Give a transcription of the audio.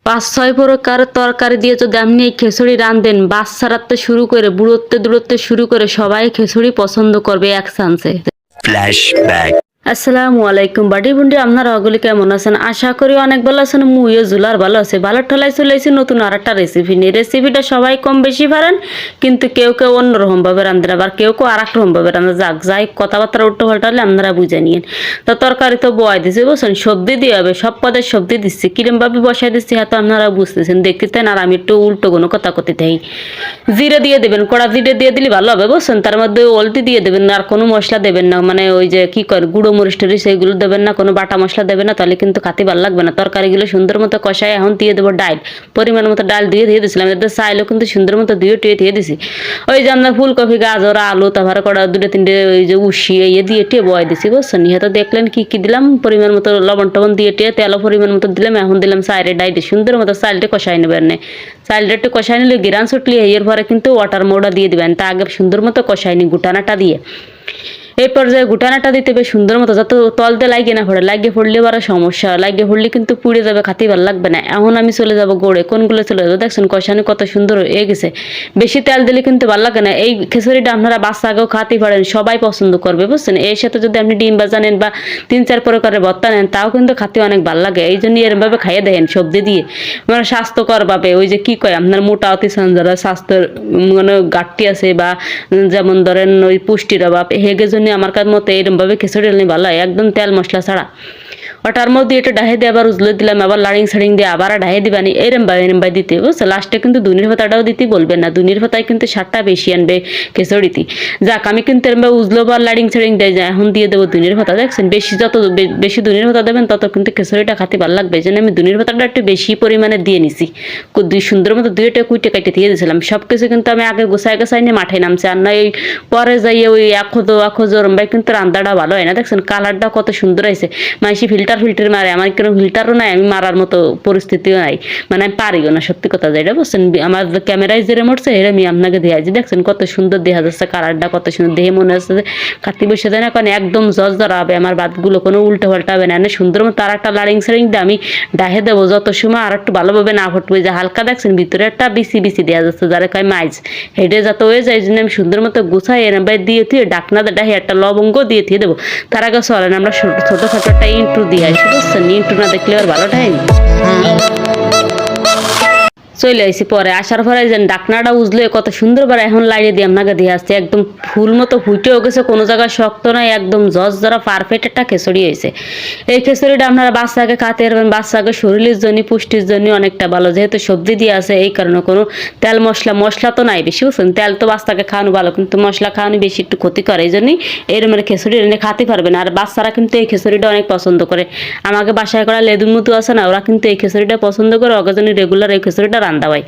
৫-৬ প্রকার তরকারি দিয়ে যদি আপনি এই খিচুড়ি রাঁধেন, বাচ্চারা তো শুরু করে বুড়োতে দূরত্বে শুরু করে সবাই খিচুড়ি পছন্দ করবে এক চান্সে। ফ্ল্যাশব্যাক। আসসালামু আলাইকুম বাড়ি বুন্ডি, আপনারা ওগুলি কেমন আছেন? আশা করি অনেক ভালো আছেন। মুইও জুলার ভালো আছে। ভালো ঠলাই চলেছি নতুন আর একটা রেসিপি নিয়ে। রেসিপিটা সবাই কম বেশি পারেন, কিন্তু কেউ কেউ অন্যরকম ভাবে রাঁধেন, আবার কেউ কেউ আর এক রকম ভাবে রাঁধে। যাই কথাবার্তা উল্টো পাল্টা হলে আপনারা বুঝে নিন। তো তরকারি তো বয় দিছি, বুঝছেন, সবজি দিয়ে হবে, সব পদের সবজি দিচ্ছি। কিরম ভাবে বসাই দিচ্ছি হয়তো আপনারা বুঝতেছেন, দেখতেছেন। আর আমি একটু উল্টো কোনো কথা কথি থাই। জিরে দিয়ে দেবেন, কড়া জিরে দিয়ে দিলে ভালো হবে, বুঝছেন। তার মধ্যে অলতি দিয়ে দেবেন, আর কোনো মশলা দেবেন না, মানে ওই যে কি করে গুঁড়ো মরিচ টরিচ সেইগুলো দেবেন না, কোনো বাটা মশলা দেবেন না, তাহলে কিন্তু খাতে ভালো লাগবে না। তরকারিগুলো সুন্দর মতো কষায় এখন দিয়ে দেবো ডাল, পরিমাণ মতো ডাল দিয়ে দিয়েছিলাম। এদের চাইলেও কিন্তু সুন্দর মতো দিয়ে দিছি। ওই যে আমরা ফুলকপি, গাজর, আলু, তারপরে কড়া দুটো তিনটে ওই যে উশিয়ে দিয়ে বয় দিছি, বুঝছেন। ইয়ে তো দেখলেন কি কি দিলাম, পরিমাণ মতো লবণ টবণ দিয়ে তেলও পরিমাণ মতো দিলাম। এখন দিলাম চাইরে ডাইটে, সুন্দর মতো চালটা কষাই নেবেন। চালটা একটু কষাই নিলে গিরান ছুটলি এর পরে কিন্তু ওয়াটার মোড়া দিয়ে দিবেন। তা আগে সুন্দর মতো কষাই নি গুটানাটা দিয়ে। এই পর্যায়ে গুটানাটা দিতে হবে সুন্দর মতো, যত তলতে লাগিয়ে না পড়ে। লাগিয়ে পড়লে বড় সমস্যা, লাগিয়ে পড়লে কিন্তু পুড়ে যাবে, খাতে ভালো লাগবে না। এখন আমি চলে যাব গোড়ে। কোনগুলো চলে যাবো দেখছেন, কষানি কত সুন্দর হয়ে গেছে। বেশি তেল দিলে কিন্তু ভালো লাগে না। এই খিচুড়িটা আপনারা বাচ্চা আগেও খাতে পারেন, সবাই পছন্দ করবে, বুঝছেন। এর সাথে যদি আপনি ডিম ভাজা নেন বা 3-4 প্রকারের ভর্তা নেন, তাও কিন্তু খাতে অনেক ভালো লাগে। এই জন্য এরমভাবে খাইয়ে দেখেন সবজি দিয়ে, মানে স্বাস্থ্যকর ভাবে। ওই যে কি কয় আপনার মোটা অতি যারা স্বাস্থ্যের মানে ঘাটতি আছে, বা যেমন ধরেন ওই পুষ্টির অভাব, হেগে জন্য আমার কাছে মতো এরকম ভাবে খিচুড়ি রান্না ভালো হয়, একদম তেল মশলা ছাড়া। ওটার মধ্যে এটা ডাহে দিয়ে আবার উজলে দিলাম, আবার লাড়িং সাড়িং দিয়ে আবার ডাহে দিবানি, এরম ভাই দিতে, বুঝছো। লাস্টে কিন্তু দুনির পাতাটাও দিতে বলবেন না, দুনির পাতায় কিন্তু স্বাদটা বেশি আনবে খিচুড়িতে। যাক, আমি কিন্তু এরম উজলো বা লাড়িং সাড়িং দিয়ে যায়, এখন দিয়ে দেবো দুনির পাতা। দেখছেন, যত বেশি দুনির পাতা দেবেন তত কিন্তু খিচুড়িটা খাতে ভালো লাগবে। এই জন্য আমি দুনির পাতাটা একটু বেশি পরিমাণে দিয়ে নিছি। সুন্দর মতো দুইটা কুইটে কাটে দিয়ে দিয়েছিলাম। সব কিছু কিন্তু আমি আগে গোছাই নিয়ে মাঠে নামছি, আর না এই পরে যাইয়ে ওই আখোজো ভাই কিন্তু রান্নাটা ভালো হয় না। দেখছেন কালারটা কত সুন্দর হয়েছে। মাইসি ফিল্টার মারে, আমার কোনো ফিল্টারও নাই, আমি মারার মতো পরিস্থিতিও নাই, মানে আমি পারিও না, সত্যি কথা যেটা, বুঝছেন। আমার ক্যামেরায় যে মরছে এর আমি আপনাকে দেখাইছি। দেখছেন কত সুন্দর দেখা যাচ্ছে, কালারটা কত সুন্দর, দেখে মনে হচ্ছে যে কাটি বসে দেয় না, কারণ একদম জজ ধরা হবে। আমার ভাতগুলো কোনো উল্টো পাল্টা হবে না, সুন্দর মতো আর একটা লাড়িং সাড়িং দিয়ে আমি ডাহে দেবো। যত সময় আর একটু ভালোভাবে না ফুটবে, যে হালকা দেখছেন ভিতরে একটা বিসি দেওয়া যাচ্ছে, যারা কয় মাইজ, হেঁটে যাতে হয়ে যায়। এই জন্য আমি সুন্দর মতো গুছাই এরম ভাই দিয়ে ডাকনা ডাহে একটা লবঙ্গ দিয়ে দেবো। তার আগে চলেন আমরা ছোটো একটা ইন্ট্রো দিয়ে আসি, বুঝছেন। ইন্ট্রো না দেখলে আর ভালো টাইম চলে আসি। পরে আসার পরে যে ডাকনাটা উজলে কত সুন্দর বার এখন লাইড়ে দিয়ে আপনাকে দিয়ে আসছে, একদম ফুল মতো ফুটেও গেছে, কোনো জায়গায় শক্ত নাই, একদম জজ যারা পারফেক্ট একটা খিচুড়ি হয়েছে। এই খিচুড়িটা আপনারা বাচ্চাকে খাতে পারবেন, বাচ্চাকে শরীরের জন্য, পুষ্টির জন্য অনেকটা ভালো, যেহেতু সবজি দিয়ে আছে। এই কারণে কোনো তেল মশলা তো নাই বেশি, বুঝছেন। তেল তো বাচ্চাকে খাওয়ানো ভালো, কিন্তু মশলা খাওয়ানো বেশি একটু ক্ষতি করে। এই জন্যই এরকম খিচুড়ি এনে খাতে পারবেন। আর বাচ্চারা কিন্তু এই খিচুড়িটা অনেক পছন্দ করে। আমাকে বাসায় করা লেদুর মতো আছে না, ওরা কিন্তু এই খিচুড়িটা পছন্দ করে, ওকে জন্য রেগুলার এই খিচুড়িটা রান্না হয়।